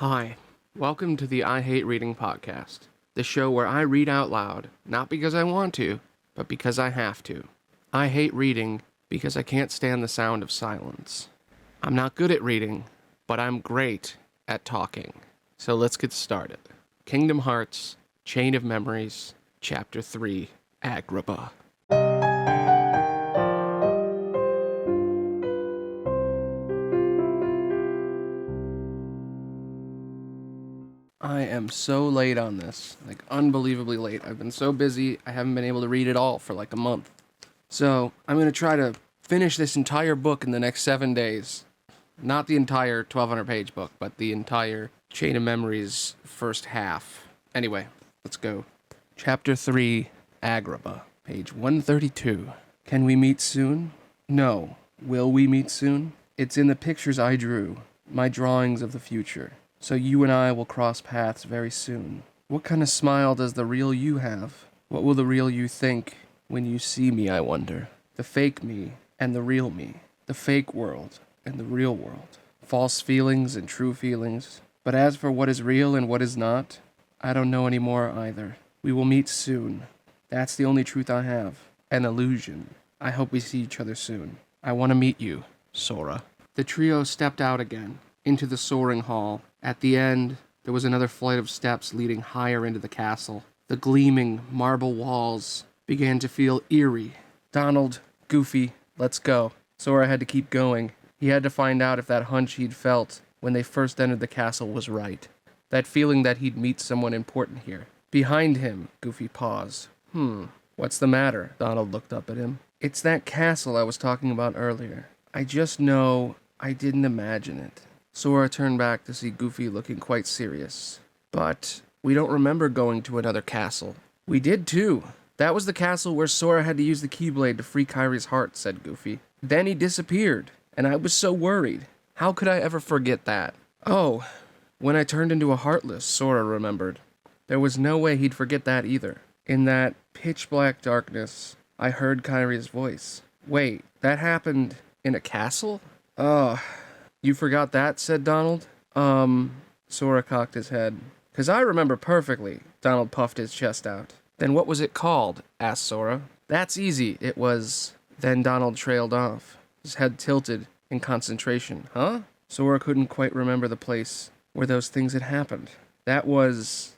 Hi, welcome to the I Hate Reading podcast, the show where I read out loud, not because I want to, but because I have to. I hate reading because I can't stand the sound of silence. I'm not good at reading, but I'm great at talking. So let's get started. Kingdom Hearts, Chain of Memories, Chapter 3, Agrabah. I am so late on this, like unbelievably late. I've been so busy, I haven't been able to read it all for like a month. So I'm going to try to finish this entire book in the next 7 days. Not the entire 1,200 page book, but the entire Chain of Memories first half. Anyway, let's go. Chapter 3, Agrabah, page 132. Can we meet soon? No. Will we meet soon? It's in the pictures I drew, my drawings of the future. So you and I will cross paths very soon. What kind of smile does the real you have? What will the real you think when you see me, I wonder? The fake me and the real me. The fake world and the real world. False feelings and true feelings. But as for what is real and what is not, I don't know anymore either. We will meet soon. That's the only truth I have. An illusion. I hope we see each other soon. I want to meet you, Sora. The trio stepped out again, into the soaring hall. At the end, there was another flight of steps leading higher into the castle. The gleaming marble walls began to feel eerie. Donald, Goofy, let's go. Sora had to keep going. He had to find out if that hunch he'd felt when they first entered the castle was right. That feeling that he'd meet someone important here. Behind him, Goofy paused. What's the matter? Donald looked up at him. It's that castle I was talking about earlier. I just know I didn't imagine it. Sora turned back to see Goofy looking quite serious. But we don't remember going to another castle. We did too. That was the castle where Sora had to use the Keyblade to free Kyrie's heart, said Goofy. Then he disappeared, and I was so worried. How could I ever forget that? Oh, when I turned into a Heartless, Sora remembered. There was no way he'd forget that either. In that pitch-black darkness, I heard Kyrie's voice. Wait, that happened in a castle? You forgot that, said Donald. Sora cocked his head. 'Cause I remember perfectly. Donald puffed his chest out. Then what was it called? Asked Sora. That's easy. It was... Then Donald trailed off, his head tilted in concentration. Huh? Sora couldn't quite remember the place where those things had happened. It was...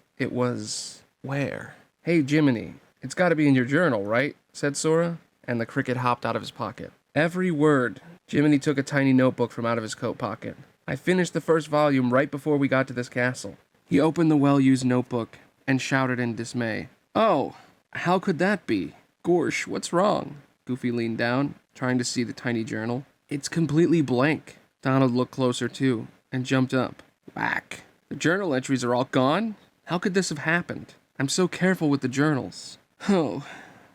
Where? Hey, Jiminy, it's gotta be in your journal, right? Said Sora, and the cricket hopped out of his pocket. Every word. Jiminy took a tiny notebook from out of his coat pocket. I finished the first volume right before we got to this castle. He opened the well-used notebook and shouted in dismay. Oh, how could that be? Gorsh, what's wrong? Goofy leaned down, trying to see the tiny journal. It's completely blank. Donald looked closer too, and jumped up. Whack. The journal entries are all gone? How could this have happened? I'm so careful with the journals. Oh,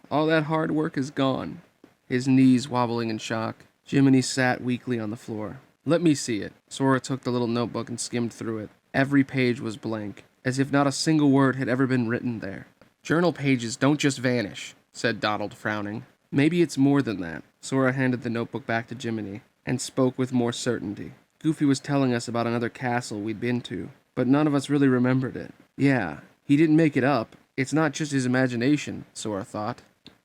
all that hard work is gone. His knees wobbling in shock, Jiminy sat weakly on the floor. Let me see it. Sora took the little notebook and skimmed through it. Every page was blank, as if not a single word had ever been written there. Journal pages don't just vanish, said Donald, frowning. Maybe it's more than that. Sora handed the notebook back to Jiminy, and spoke with more certainty. Goofy was telling us about another castle we'd been to, but none of us really remembered it. Yeah, he didn't make it up. It's not just his imagination, Sora thought.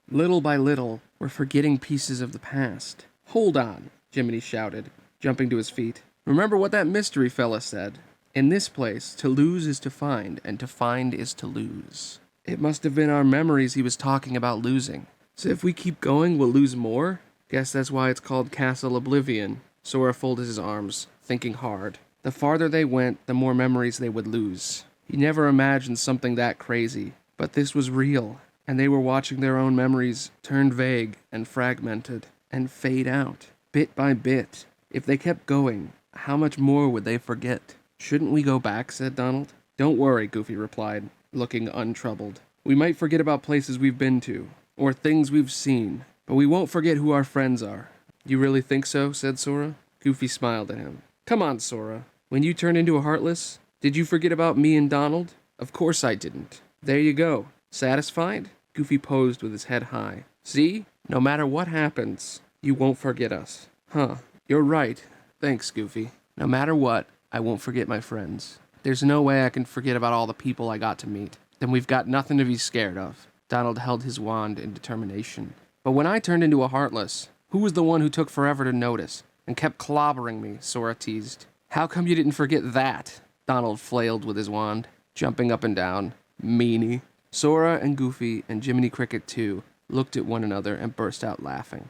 Little by little, we're forgetting pieces of the past. Hold on, Jiminy shouted, jumping to his feet. Remember what that mystery fella said. In this place, to lose is to find, and to find is to lose. It must have been our memories he was talking about losing. So if we keep going, we'll lose more? Guess that's why it's called Castle Oblivion. Sora folded his arms, thinking hard. The farther they went, the more memories they would lose. He never imagined something that crazy. But this was real, and they were watching their own memories turn vague and fragmented, and fade out, bit by bit. If they kept going, how much more would they forget? Shouldn't we go back, said Donald. Don't worry, Goofy replied, looking untroubled. We might forget about places we've been to, or things we've seen, but we won't forget who our friends are. You really think so? Said Sora. Goofy smiled at him. Come on, Sora. When you turned into a Heartless, did you forget about me and Donald? Of course I didn't. There you go. Satisfied? Goofy posed with his head high. See? No matter what happens, you won't forget us. Huh. You're right. Thanks, Goofy. No matter what, I won't forget my friends. There's no way I can forget about all the people I got to meet. Then we've got nothing to be scared of. Donald held his wand in determination. But when I turned into a Heartless, who was the one who took forever to notice and kept clobbering me? Sora teased. How come you didn't forget that? Donald flailed with his wand, jumping up and down. Meanie. Sora and Goofy and Jiminy Cricket too looked at one another and burst out laughing.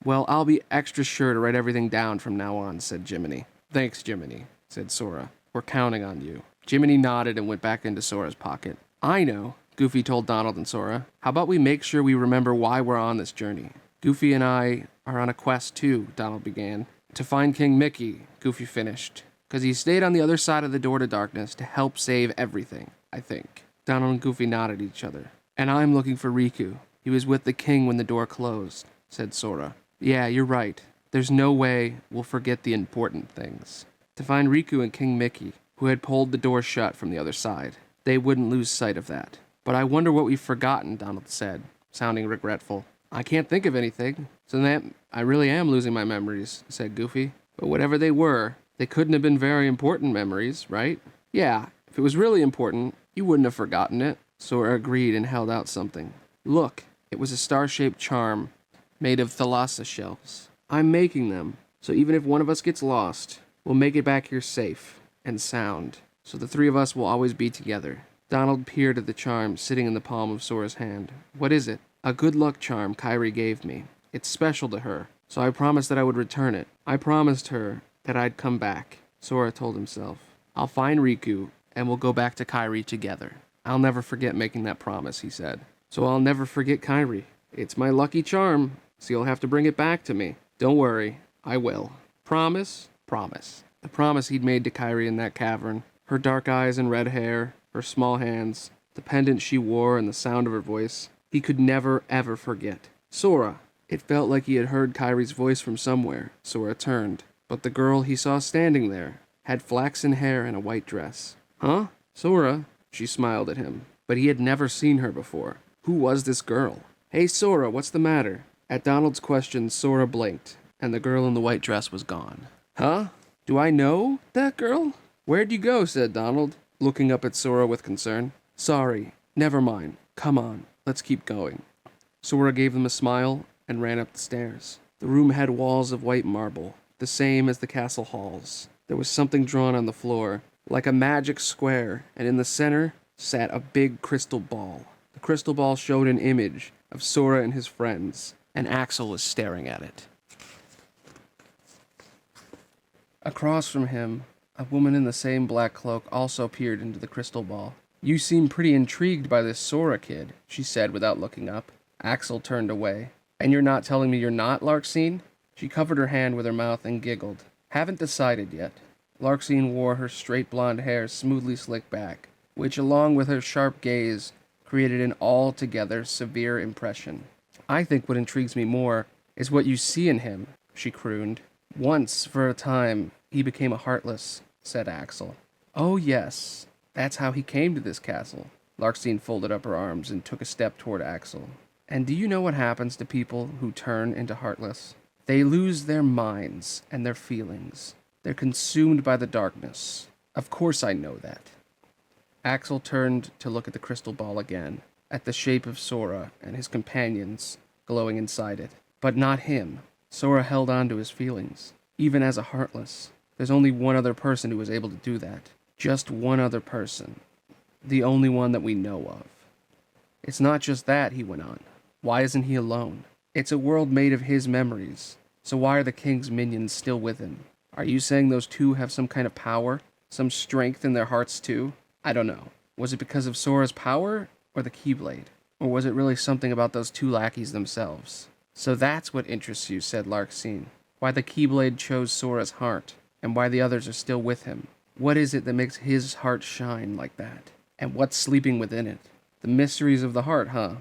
Well, I'll be extra sure to write everything down from now on, said Jiminy. Thanks, Jiminy, said Sora. We're counting on you. Jiminy nodded and went back into Sora's pocket. I know, Goofy told Donald and Sora. How about we make sure we remember why we're on this journey? Goofy and I are on a quest too, Donald began. To find King Mickey, Goofy finished. Because he stayed on the other side of the door to darkness to help save everything, I think. Donald and Goofy nodded at each other. And I'm looking for Riku. He was with the king when the door closed, said Sora. Yeah, you're right. There's no way we'll forget the important things. To find Riku and King Mickey, who had pulled the door shut from the other side. They wouldn't lose sight of that. But I wonder what we've forgotten, Donald said, sounding regretful. I can't think of anything, so that I really am losing my memories, said Goofy. But whatever they were, they couldn't have been very important memories, right? Yeah, if it was really important, you wouldn't have forgotten it. Sora agreed and held out something. Look, it was a star-shaped charm made of thalassa shells. I'm making them, so even if one of us gets lost, we'll make it back here safe and sound, so the three of us will always be together. Donald peered at the charm sitting in the palm of Sora's hand. What is it? A good luck charm Kairi gave me. It's special to her, so I promised that I would return it. I promised her that I'd come back, Sora told himself. I'll find Riku, and we'll go back to Kairi together. I'll never forget making that promise, he said. So I'll never forget Kairi. It's my lucky charm, so you'll have to bring it back to me. Don't worry, I will. Promise? Promise. The promise he'd made to Kairi in that cavern. Her dark eyes and red hair, her small hands, the pendant she wore and the sound of her voice. He could never, ever forget. Sora! It felt like he had heard Kairi's voice from somewhere. Sora turned. But the girl he saw standing there had flaxen hair and a white dress. Huh? Sora? She smiled at him. But he had never seen her before. Who was this girl? Hey, Sora, what's the matter? At Donald's question, Sora blinked, and the girl in the white dress was gone. Huh? Do I know that girl? Where'd you go? Said Donald, looking up at Sora with concern. Sorry, never mind. Come on, let's keep going. Sora gave them a smile and ran up the stairs. The room had walls of white marble, the same as the castle halls. There was something drawn on the floor, like a magic square, and in the center sat a big crystal ball. The crystal ball showed an image of Sora and his friends, and Axel was staring at it. Across from him, a woman in the same black cloak also peered into the crystal ball. You seem pretty intrigued by this Sora kid, she said without looking up. Axel turned away. And you're not telling me you're not, Larxene? She covered her hand with her mouth and giggled. Haven't decided yet. Larxene wore her straight blonde hair smoothly slicked back, which, along with her sharp gaze, created an altogether severe impression. I think what intrigues me more is what you see in him, she crooned. Once, for a time, he became a Heartless, said Axel. Oh yes, that's how he came to this castle. Larxene folded up her arms and took a step toward Axel. And do you know what happens to people who turn into Heartless? They lose their minds and their feelings. They're consumed by the darkness. Of course I know that. Axel turned to look at the crystal ball again, at the shape of Sora and his companions glowing inside it. But not him. Sora held on to his feelings, even as a Heartless. There's only one other person who was able to do that. Just one other person. The only one that we know of. It's not just that, he went on. Why isn't he alone? It's a world made of his memories. So why are the king's minions still with him? Are you saying those two have some kind of power? Some strength in their hearts too? I don't know. Was it because of Sora's power or the Keyblade? Or was it really something about those two lackeys themselves? So that's what interests you, said Larxene. Why the Keyblade chose Sora's heart, and why the others are still with him. What is it that makes his heart shine like that? And what's sleeping within it? The mysteries of the heart, huh?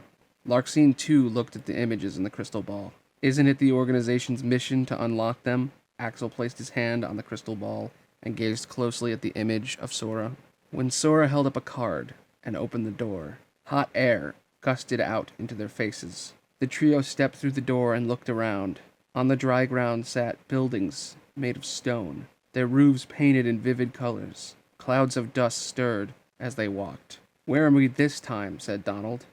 Larxene too looked at the images in the crystal ball. Isn't it the organization's mission to unlock them? Axel placed his hand on the crystal ball and gazed closely at the image of Sora. When Sora held up a card and opened the door, hot air gusted out into their faces. The trio stepped through the door and looked around. On the dry ground sat buildings made of stone, their roofs painted in vivid colors. Clouds of dust stirred as they walked. "Where are we this time?" said Donald.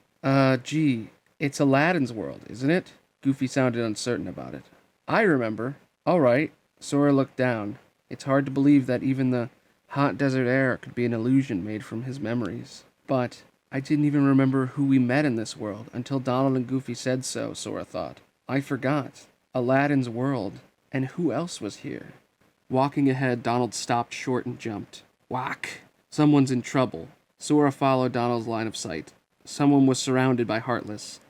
Gee, it's Aladdin's world, isn't it?" Goofy sounded uncertain about it. "I remember." "All right." Sora looked down. It's hard to believe that even the hot desert air could be an illusion made from his memories. "But I didn't even remember who we met in this world until Donald and Goofy said so," Sora thought. "I forgot. Aladdin's world. And who else was here?" Walking ahead, Donald stopped short and jumped. Whack! Someone's in trouble. Sora followed Donald's line of sight. Someone was surrounded by Heartless.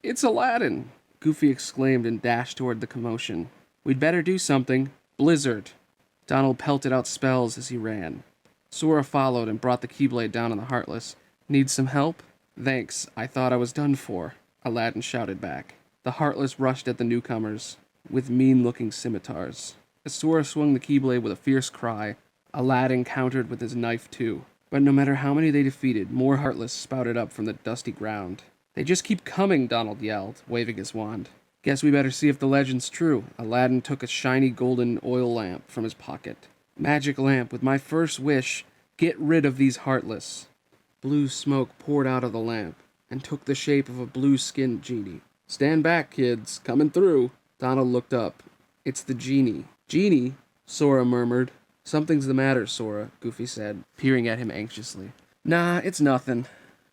"It's Aladdin!" Goofy exclaimed and dashed toward the commotion. "We'd better do something. Blizzard!" Donald pelted out spells as he ran. Sora followed and brought the Keyblade down on the Heartless. "Need some help?" "Thanks, I thought I was done for," Aladdin shouted back. The Heartless rushed at the newcomers with mean-looking scimitars. As Sora swung the Keyblade with a fierce cry, Aladdin countered with his knife too. But no matter how many they defeated, more Heartless spouted up from the dusty ground. "They just keep coming," Donald yelled, waving his wand. "Guess we better see if the legend's true." Aladdin took a shiny golden oil lamp from his pocket. "Magic lamp, with my first wish, get rid of these Heartless." Blue smoke poured out of the lamp and took the shape of a blue-skinned genie. "Stand back, kids. Coming through." Donald looked up. "It's the genie." "Genie?" Sora murmured. "Something's the matter, Sora," Goofy said, peering at him anxiously. "Nah, it's nothing.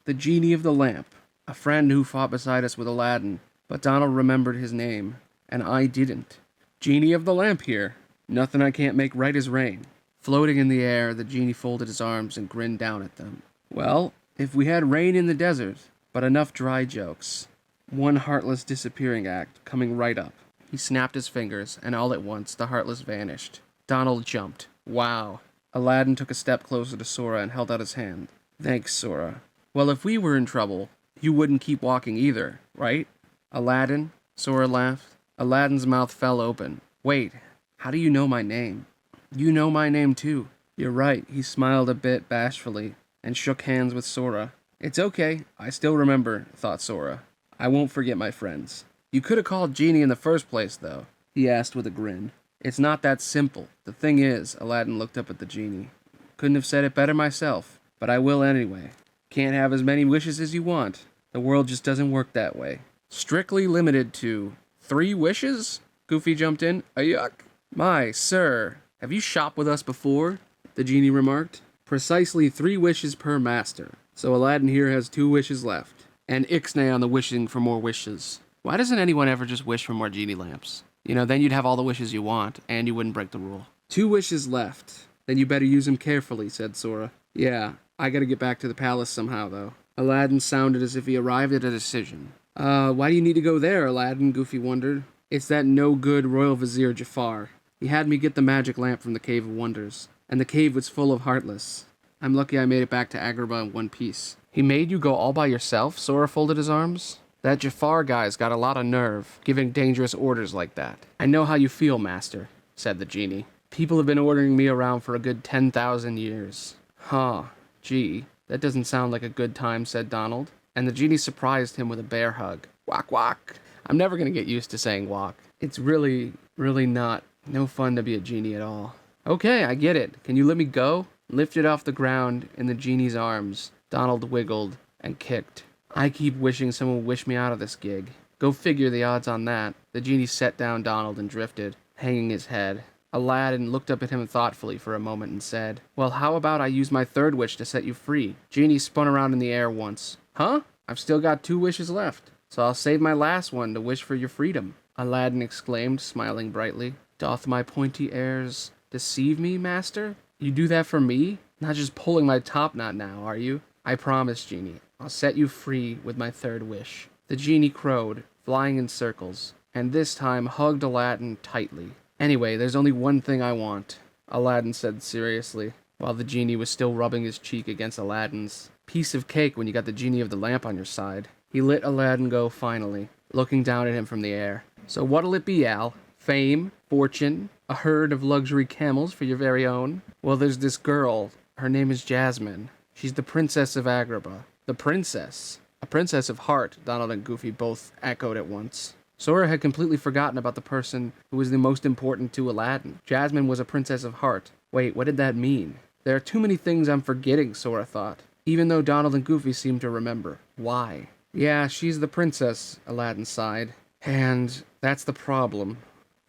The genie of the lamp. A friend who fought beside us with Aladdin, but Donald remembered his name, and I didn't. Genie of the lamp here. Nothing I can't make right as rain." Floating in the air, the genie folded his arms and grinned down at them. "Well, if we had rain in the desert, but enough dry jokes." One Heartless disappearing act coming right up. He snapped his fingers, and all at once the Heartless vanished. Donald jumped. "Wow." Aladdin took a step closer to Sora and held out his hand. "Thanks, Sora." "Well, if we were in trouble, you wouldn't keep walking either, right?" "Aladdin?" Sora laughed. Aladdin's mouth fell open. "Wait, how do you know my name?" "You know my name too." "You're right." He smiled a bit bashfully and shook hands with Sora. "It's okay. I still remember," thought Sora. "I won't forget my friends." "You could have called Genie in the first place, though," he asked with a grin. "It's not that simple. The thing is," Aladdin looked up at the genie, "couldn't have said it better myself, but I will anyway. Can't have as many wishes as you want. The world just doesn't work that way. Strictly limited to 3 wishes?" Goofy jumped in. "Yuck." "My, sir, have you shopped with us before?" the genie remarked. "Precisely 3 wishes per master. So Aladdin here has 2 wishes left. And ixnay on the wishing for more wishes. Why doesn't anyone ever just wish for more genie lamps? Then you'd have all the wishes you want, and you wouldn't break the rule." "2 wishes left. Then you better use them carefully," said Sora. "Yeah, I gotta get back to the palace somehow, though." Aladdin sounded as if he arrived at a decision. Why do you need to go there, Aladdin?" Goofy wondered. "It's that no-good Royal Vizier Jafar. He had me get the magic lamp from the Cave of Wonders, and the cave was full of Heartless. I'm lucky I made it back to Agrabah in one piece." "He made you go all by yourself?" Sora folded his arms. "That Jafar guy's got a lot of nerve, giving dangerous orders like that." "I know how you feel, Master," said the genie. "People have been ordering me around for a good 10,000 years. "Huh, gee, that doesn't sound like a good time," said Donald, and the genie surprised him with a bear hug. "Walk, walk." I'm never going to get used to saying walk. It's really not no fun to be a genie at all. "Okay, I get it. Can you let me go?" Lifted off the ground in the genie's arms, Donald wiggled and kicked. "I keep wishing someone would wish me out of this gig." "Go figure the odds on that." The genie set down Donald and drifted, hanging his head. Aladdin looked up at him thoughtfully for a moment and said, "Well, how about I use my 3rd wish to set you free?" Genie spun around in the air once. "Huh? I've still got 2 wishes left, so I'll save my last one to wish for your freedom," Aladdin exclaimed, smiling brightly. "Doth my pointy airs deceive me, master? You do that for me? Not just pulling my top knot now, are you?" "I promise, Genie. I'll set you free with my 3rd wish." The genie crowed, flying in circles, and this time hugged Aladdin tightly. "Anyway, there's only one thing I want," Aladdin said seriously, while the genie was still rubbing his cheek against Aladdin's. Piece of cake when you got the genie of the lamp on your side. He let Aladdin go finally, looking down at him from the air. "So what'll it be, Al? Fame? Fortune? A herd of luxury camels for your very own?" "Well, there's this girl. Her name is Jasmine. She's the Princess of Agrabah." "The princess?" "A princess of heart," Donald and Goofy both echoed at once. Sora had completely forgotten about the person who was the most important to Aladdin. Jasmine was a princess of heart. Wait, what did that mean? There are too many things I'm forgetting, Sora thought, even though Donald and Goofy seemed to remember. Why? Yeah, she's the princess, Aladdin sighed. And that's the problem.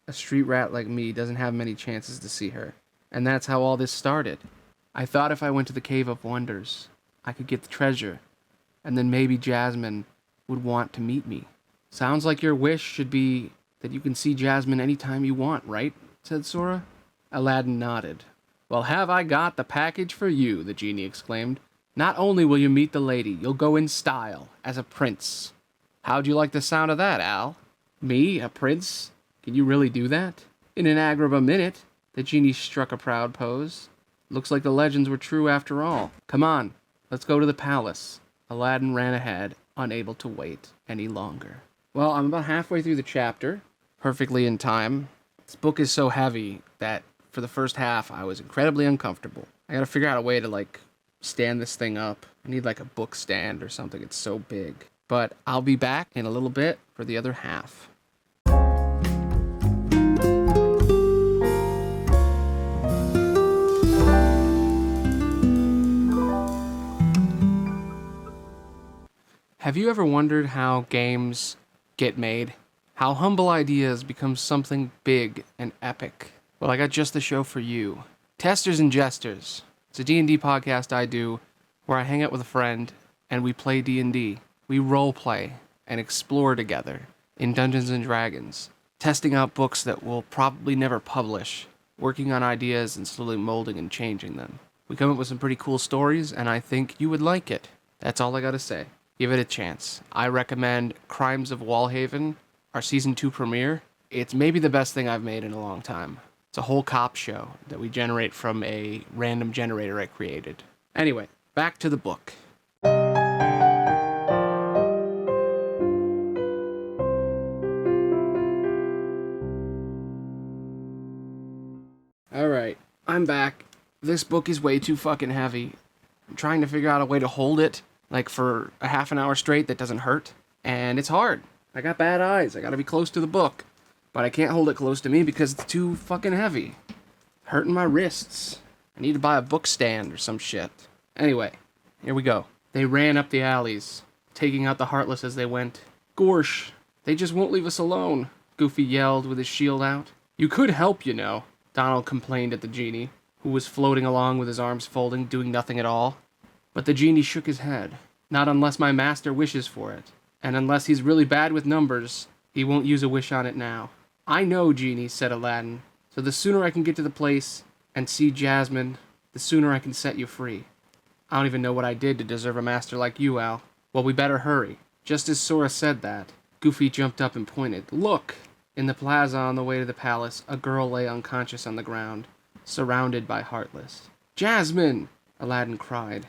A street rat like me doesn't have many chances to see her. And that's how all this started. I thought if I went to the Cave of Wonders, I could get the treasure, and then maybe Jasmine would want to meet me. Sounds like your wish should be that you can see Jasmine anytime you want, right? Said Sora. Aladdin nodded. Well, have I got the package for you, the genie exclaimed. Not only will you meet the lady, you'll go in style, as a prince. How'd you like the sound of that, Al? Me, a prince? Can you really do that? In an Agrabah minute, the genie struck a proud pose. Looks like the legends were true after all. Come on, let's go to the palace. Aladdin ran ahead, unable to wait any longer. Well, I'm about halfway through the chapter, perfectly in time. This book is so heavy that for the first half, I was incredibly uncomfortable. I gotta figure out a way to, stand this thing up. I need, a book stand or something. It's so big. But I'll be back in a little bit for the other half. Have you ever wondered how games get made? How humble ideas become something big and epic? Well, I got just the show for you. Testers and Jesters. It's a D&D podcast I do where I hang out with a friend and we play D&D. We role play and explore together in Dungeons and Dragons, testing out books that we'll probably never publish, working on ideas and slowly molding and changing them. We come up with some pretty cool stories and I think you would like it. That's all I gotta say. Give it a chance. I recommend Crimes of Wallhaven, our season 2 premiere. It's maybe the best thing I've made in a long time. It's a whole cop show that we generate from a random generator I created. Anyway, back to the book. Alright, I'm back. This book is way too fucking heavy. I'm trying to figure out a way to hold it, for a half an hour straight that doesn't hurt. And it's hard. I got bad eyes. I gotta be close to the book. But I can't hold it close to me because it's too fucking heavy. Hurting my wrists. I need to buy a book stand or some shit. Anyway, here we go. They ran up the alleys, taking out the Heartless as they went. Gorsh, they just won't leave us alone, Goofy yelled with his shield out. You could help, you know, Donald complained at the genie, who was floating along with his arms folding, doing nothing at all. But the genie shook his head. Not unless my master wishes for it. And unless he's really bad with numbers, he won't use a wish on it now. I know, Genie, said Aladdin. So the sooner I can get to the place and see Jasmine, the sooner I can set you free. I don't even know what I did to deserve a master like you, Al. Well, we better hurry. Just as Sora said that, Goofy jumped up and pointed. Look! In the plaza on the way to the palace, a girl lay unconscious on the ground, surrounded by Heartless. Jasmine! Aladdin cried,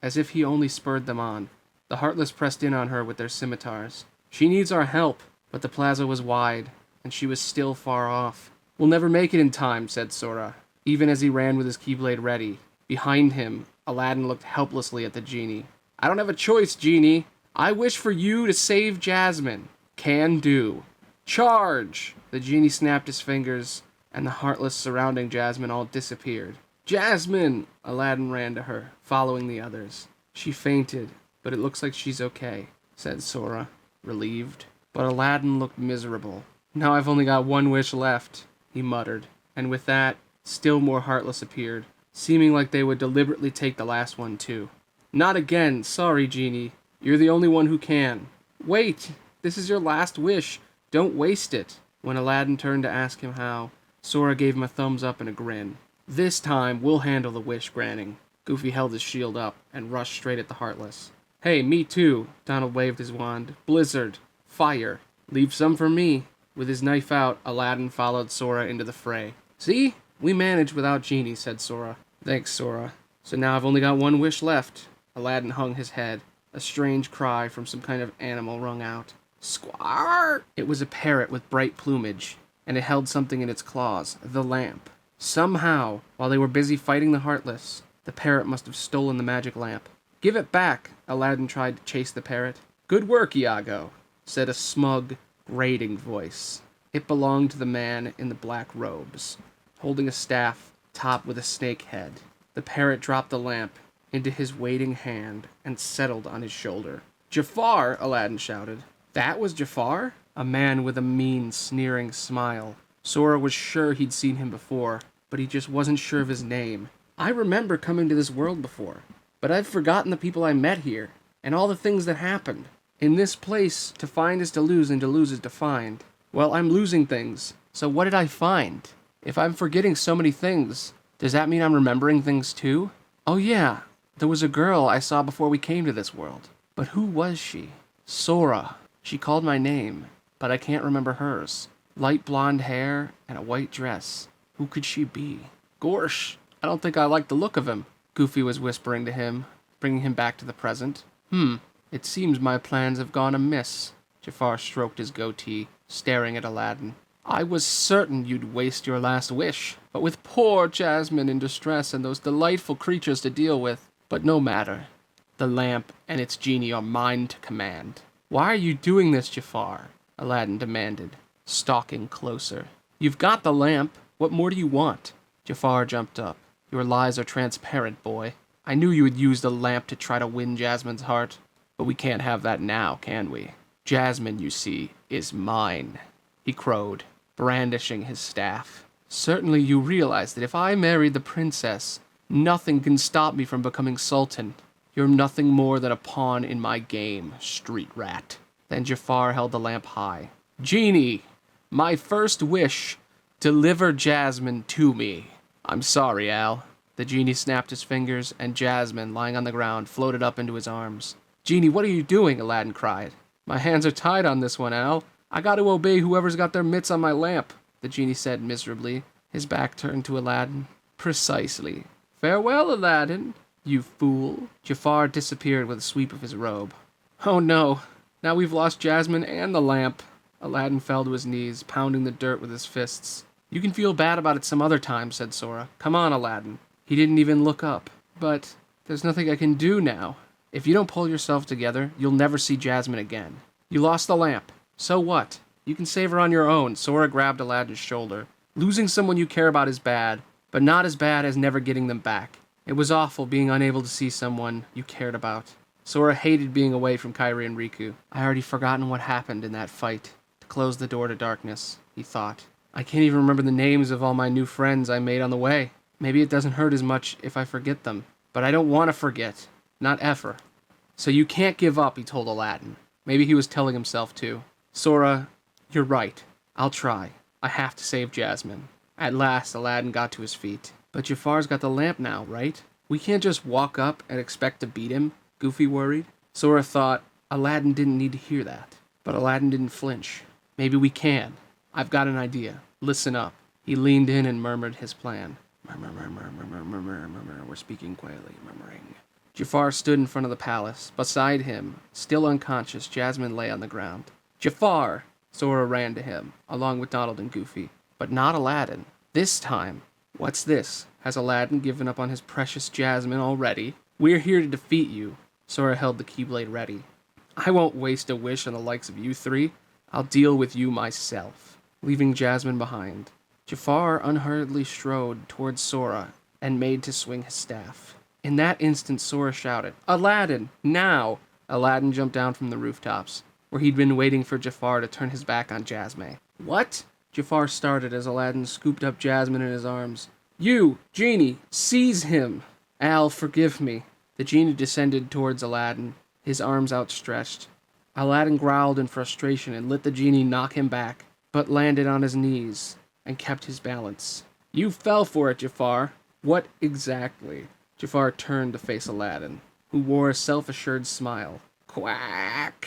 as if he only spurred them on. The Heartless pressed in on her with their scimitars. She needs our help, but the plaza was wide, and she was still far off. We'll never make it in time, said Sora, even as he ran with his keyblade ready. Behind him, Aladdin looked helplessly at the genie. I don't have a choice, Genie. I wish for you to save Jasmine. Can do. Charge! The genie snapped his fingers, and the Heartless surrounding Jasmine all disappeared. Jasmine! Aladdin ran to her, following the others. She fainted, but it looks like she's okay, said Sora, relieved. But Aladdin looked miserable. Now I've only got one wish left, he muttered, and with that, still more Heartless appeared, seeming like they would deliberately take the last one too. Not again, sorry, Genie. You're the only one who can. Wait, this is your last wish. Don't waste it. When Aladdin turned to ask him how, Sora gave him a thumbs up and a grin. This time, we'll handle the wish granting. Goofy held his shield up and rushed straight at the Heartless. Hey, me too, Donald waved his wand. Blizzard. Fire. Leave some for me. With his knife out, Aladdin followed Sora into the fray. See? We managed without Genie, said Sora. Thanks, Sora. So now I've only got one wish left. Aladdin hung his head. A strange cry from some kind of animal rung out. Squawk! It was a parrot with bright plumage, and it held something in its claws, the lamp. Somehow, while they were busy fighting the Heartless, the parrot must have stolen the magic lamp. Give it back, Aladdin tried to chase the parrot. Good work, Iago, said a smug, grating voice. It belonged to the man in the black robes, holding a staff topped with a snake head. The parrot dropped the lamp into his waiting hand and settled on his shoulder. "Jafar!" Aladdin shouted. That was Jafar? A man with a mean, sneering smile. Sora was sure he'd seen him before, but he just wasn't sure of his name. "I remember coming to this world before, but I've forgotten the people I met here, and all the things that happened. In this place, to find is to lose, and to lose is to find. Well, I'm losing things, so what did I find? If I'm forgetting so many things, does that mean I'm remembering things too? Oh yeah, there was a girl I saw before we came to this world. But who was she? Sora. She called my name, but I can't remember hers. Light blonde hair and a white dress. Who could she be? Gorsh, I don't think I like the look of him," Goofy was whispering to him, bringing him back to the present. It seems my plans have gone amiss." Jafar stroked his goatee, staring at Aladdin. "I was certain you'd waste your last wish, but with poor Jasmine in distress and those delightful creatures to deal with. But no matter. The lamp and its genie are mine to command." "Why are you doing this, Jafar?" Aladdin demanded, stalking closer. "You've got the lamp. What more do you want?" Jafar jumped up. "Your lies are transparent, boy. I knew you would use the lamp to try to win Jasmine's heart. But we can't have that now, can we? Jasmine, you see, is mine," he crowed, brandishing his staff. "Certainly you realize that if I marry the princess, nothing can stop me from becoming sultan. You're nothing more than a pawn in my game, street rat." Then Jafar held the lamp high. "Genie, my first wish, deliver Jasmine to me." "I'm sorry, Al." The genie snapped his fingers, and Jasmine, lying on the ground, floated up into his arms. "Genie, what are you doing?" Aladdin cried. "My hands are tied on this one, Al. I got to obey whoever's got their mitts on my lamp," the genie said miserably, his back turned to Aladdin. "Precisely. Farewell, Aladdin, you fool." Jafar disappeared with a sweep of his robe. "Oh no, now we've lost Jasmine and the lamp." Aladdin fell to his knees, pounding the dirt with his fists. "You can feel bad about it some other time," said Sora. "Come on, Aladdin." He didn't even look up. "But there's nothing I can do now. If you don't pull yourself together, you'll never see Jasmine again. You lost the lamp. So what? You can save her on your own." Sora grabbed Aladdin's shoulder. "Losing someone you care about is bad, but not as bad as never getting them back. It was awful being unable to see someone you cared about." Sora hated being away from Kairi and Riku. "I already forgotten what happened in that fight to close the door to darkness," he thought. "I can't even remember the names of all my new friends I made on the way. Maybe it doesn't hurt as much if I forget them. But I don't want to forget. Not ever." "So you can't give up," he told Aladdin. Maybe he was telling himself too. "Sora, you're right. I'll try. I have to save Jasmine." At last, Aladdin got to his feet. "But Jafar's got the lamp now, right? We can't just walk up and expect to beat him," Goofy worried. Sora thought Aladdin didn't need to hear that. But Aladdin didn't flinch. "Maybe we can. I've got an idea. Listen up." He leaned in and murmured his plan. Murmur, murmur, murmur, murmur, murmur. We're speaking quietly, murmuring. Jafar stood in front of the palace. Beside him, still unconscious, Jasmine lay on the ground. "Jafar!" Sora ran to him, along with Donald and Goofy. But not Aladdin. This time. "What's this? Has Aladdin given up on his precious Jasmine already? We're here to defeat you." Sora held the Keyblade ready. "I won't waste a wish on the likes of you three. I'll deal with you myself." Leaving Jasmine behind, Jafar unhurriedly strode towards Sora and made to swing his staff. In that instant, Sora shouted, "Aladdin, now!" Aladdin jumped down from the rooftops, where he'd been waiting for Jafar to turn his back on Jasmine. "What?" Jafar started as Aladdin scooped up Jasmine in his arms. "You, Genie, seize him!" "Al, forgive me." The genie descended towards Aladdin, his arms outstretched. Aladdin growled in frustration and let the genie knock him back, but landed on his knees and kept his balance. "You fell for it, Jafar." "What exactly?" Jafar turned to face Aladdin, who wore a self-assured smile. "Quack!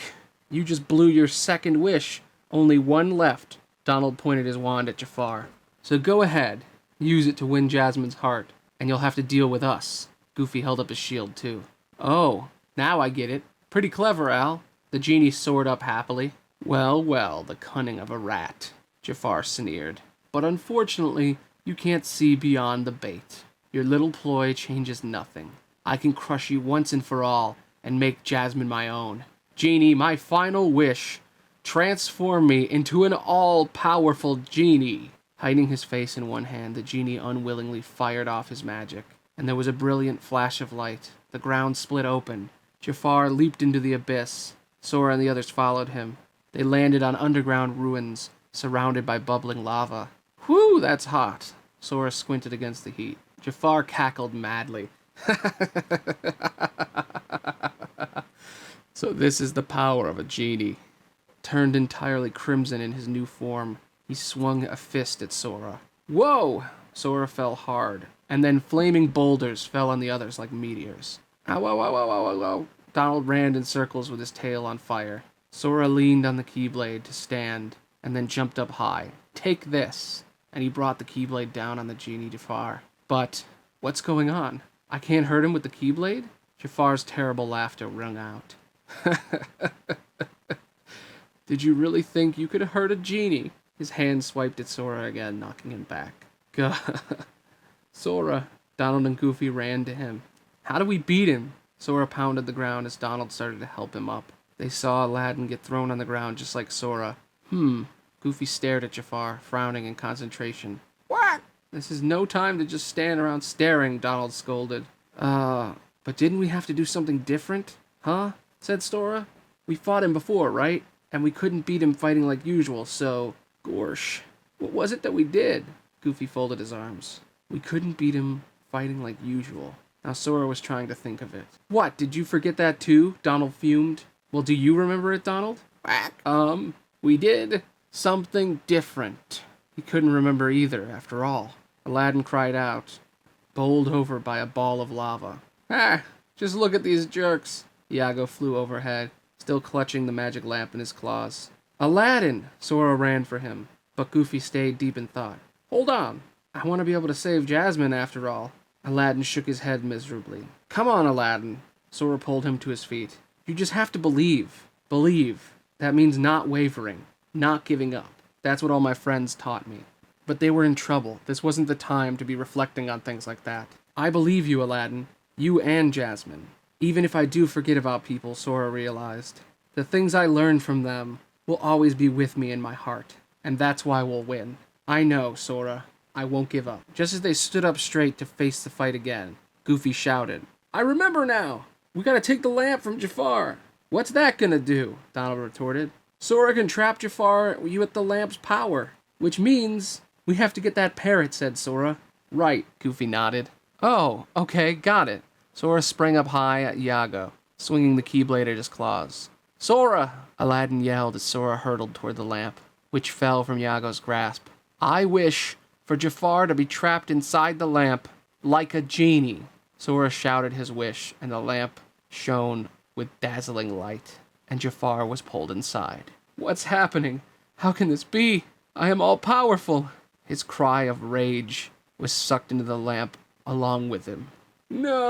You just blew your second wish. Only one left." Donald pointed his wand at Jafar. "So go ahead, use it to win Jasmine's heart, and you'll have to deal with us." Goofy held up his shield too. "Oh, now I get it. Pretty clever, Al." The genie soared up happily. "Well, well, the cunning of a rat," Jafar sneered. "But unfortunately, you can't see beyond the bait. Your little ploy changes nothing. I can crush you once and for all, and make Jasmine my own. Genie, my final wish. Transform me into an all-powerful genie." Hiding his face in one hand, the genie unwillingly fired off his magic. and there was a brilliant flash of light. The ground split open. Jafar leaped into the abyss. Sora and the others followed him. They landed on underground ruins, surrounded by bubbling lava. Whew, that's hot. Sora squinted against the heat. Jafar cackled madly. So this is the power of a genie. Turned entirely crimson in his new form, he swung a fist at Sora. Whoa! Sora fell hard, and then flaming boulders fell on the others like meteors. Ow, ow, ow, ow, ow, ow, ow. Donald ran in circles with his tail on fire. Sora leaned on the Keyblade to stand, and then jumped up high. Take this! And he brought the Keyblade down on the genie Jafar. But, what's going on? I can't hurt him with the Keyblade? Jafar's terrible laughter rung out. Did you really think you could hurt a genie? His hand swiped at Sora again, knocking him back. Gah. Sora. Donald and Goofy ran to him. How do we beat him? Sora pounded the ground as Donald started to help him up. They saw Aladdin get thrown on the ground just like Sora. Goofy stared at Jafar, frowning in concentration. What? This is no time to just stand around staring, Donald scolded. But didn't we have to do something different? Huh? Said Sora. We fought him before, right? And we couldn't beat him fighting like usual, so... Gorsh. What was it that we did? Goofy folded his arms. We couldn't beat him fighting like usual. Now Sora was trying to think of it. What, did you forget that too? Donald fumed. Well, do you remember it, Donald? We did something different. He couldn't remember either, after all. Aladdin cried out, bowled over by a ball of lava. Just look at these jerks. Iago flew overhead, still clutching the magic lamp in his claws. Aladdin! Sora ran for him, but Goofy stayed deep in thought. Hold on. I want to be able to save Jasmine after all. Aladdin shook his head miserably. Come on, Aladdin. Sora pulled him to his feet. You just have to believe. Believe. That means not wavering, not giving up. That's what all my friends taught me. But they were in trouble. This wasn't the time to be reflecting on things like that. I believe you, Aladdin. You and Jasmine. Even if I do forget about people, Sora realized. The things I learned from them will always be with me in my heart. And that's why we'll win. I know, Sora. I won't give up. Just as they stood up straight to face the fight again, Goofy shouted, I remember now! We gotta take the lamp from Jafar! What's that gonna do? Donald retorted. Sora can trap Jafar with the lamp's power. Which means we have to get that parrot, said Sora. Right, Goofy nodded. Oh, okay, got it. Sora sprang up high at Iago, swinging the Keyblade at his claws. Sora! Aladdin yelled as Sora hurtled toward the lamp, which fell from Iago's grasp. I wish for Jafar to be trapped inside the lamp like a genie. Sora shouted his wish, and the lamp shone with dazzling light, and Jafar was pulled inside. What's happening? How can this be? I am all-powerful. His cry of rage was sucked into the lamp along with him. No!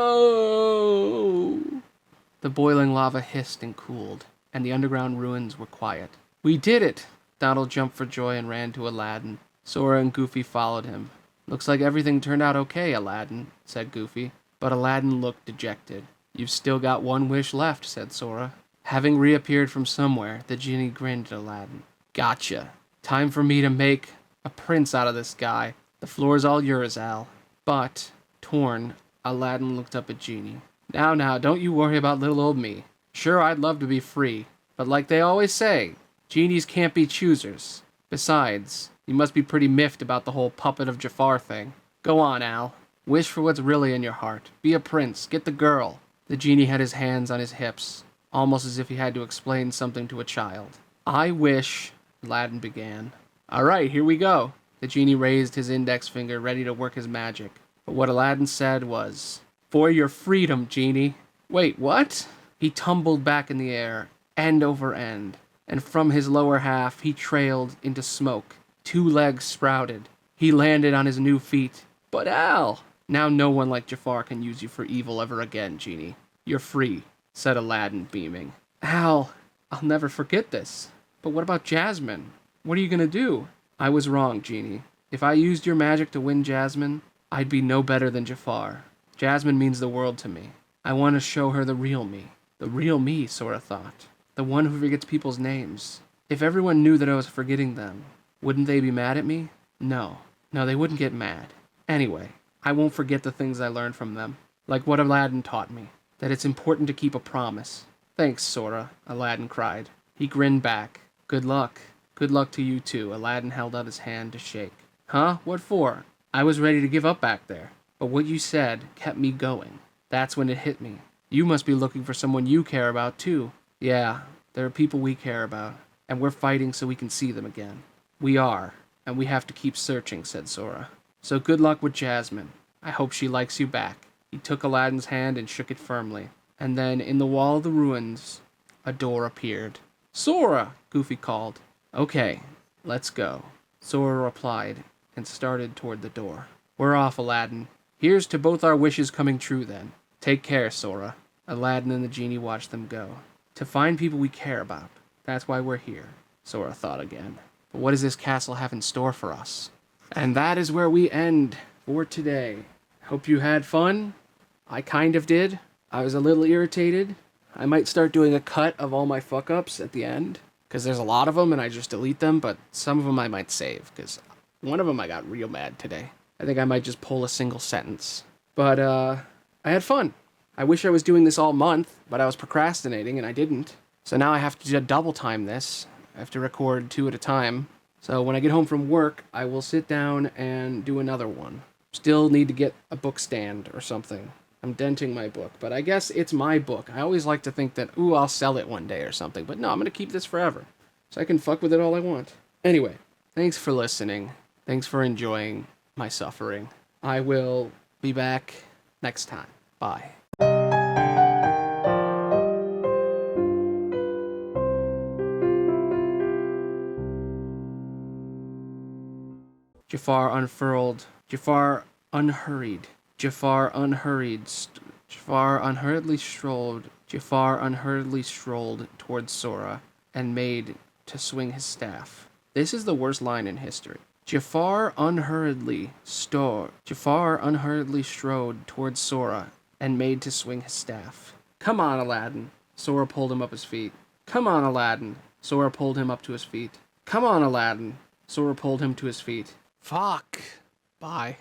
The boiling lava hissed and cooled, and the underground ruins were quiet. We did it! Donald jumped for joy and ran to Aladdin. Sora and Goofy followed him. Looks like everything turned out okay, Aladdin, said Goofy. But Aladdin looked dejected. You've still got one wish left, said Sora. Having reappeared from somewhere, the genie grinned at Aladdin. Gotcha. Time for me to make a prince out of this guy. The floor's all yours, Al. But, torn, Aladdin looked up at Genie. Now, don't you worry about little old me. Sure, I'd love to be free, but like they always say, genies can't be choosers. Besides, you must be pretty miffed about the whole puppet of Jafar thing. Go on, Al. Wish for what's really in your heart. Be a prince. Get the girl. The genie had his hands on his hips, almost as if he had to explain something to a child. I wish, Aladdin began. All right, here we go. The genie raised his index finger, ready to work his magic. But what Aladdin said was, for your freedom, genie. Wait, what? He tumbled back in the air, end over end, and from his lower half he trailed into smoke. 2 legs sprouted. He landed on his new feet. But Al! Now no one like Jafar can use you for evil ever again, Genie. You're free, said Aladdin, beaming. Al, I'll never forget this. But what about Jasmine? What are you gonna do? I was wrong, Genie. If I used your magic to win Jasmine, I'd be no better than Jafar. Jasmine means the world to me. I want to show her the real me. The real me, Sora thought. The one who forgets people's names. If everyone knew that I was forgetting them, wouldn't they be mad at me? No, they wouldn't get mad. Anyway, I won't forget the things I learned from them. Like what Aladdin taught me, that it's important to keep a promise. Thanks, Sora, Aladdin cried. He grinned back. Good luck. Good luck to you too. Aladdin held out his hand to shake. Huh? What for? I was ready to give up back there. But what you said kept me going. That's when it hit me. You must be looking for someone you care about too. Yeah, there are people we care about, and we're fighting so we can see them again. We are, and we have to keep searching, said Sora. So good luck with Jasmine. I hope she likes you back. He took Aladdin's hand and shook it firmly. And then, in the wall of the ruins, a door appeared. Sora! Goofy called. Okay, let's go. Sora replied, and started toward the door. We're off, Aladdin. Here's to both our wishes coming true, then. Take care, Sora. Aladdin and the genie watched them go. To find people we care about. That's why we're here, Sora thought again. But what does this castle have in store for us? And that is where we end for today. Hope you had fun. I kind of did. I was a little irritated. I might start doing a cut of all my fuck-ups at the end, because there's a lot of them and I just delete them, but some of them I might save, because one of them I got real mad today. I think I might just pull a single sentence. But, I had fun. I wish I was doing this all month, but I was procrastinating and I didn't. So now I have to double time this. I have to record 2 at a time. So when I get home from work, I will sit down and do another one. Still need to get a book stand or something. I'm denting my book, but I guess it's my book. I always like to think that, ooh, I'll sell it one day or something. But no, I'm going to keep this forever. So I can fuck with it all I want. Anyway, thanks for listening. Thanks for enjoying my suffering. I will be back next time. Bye. Jafar unfurled. Jafar unhurried. Jafar unhurried. Jafar unhurriedly strolled. Jafar unhurriedly strolled towards Sora and made to swing his staff. This is the worst line in history. Jafar unhurriedly strode towards Sora and made to swing his staff. Come on, Aladdin. Sora pulled him up his feet. Come on, Aladdin. Sora pulled him up to his feet. Come on, Aladdin. Sora pulled him to his feet. Fuck. Bye.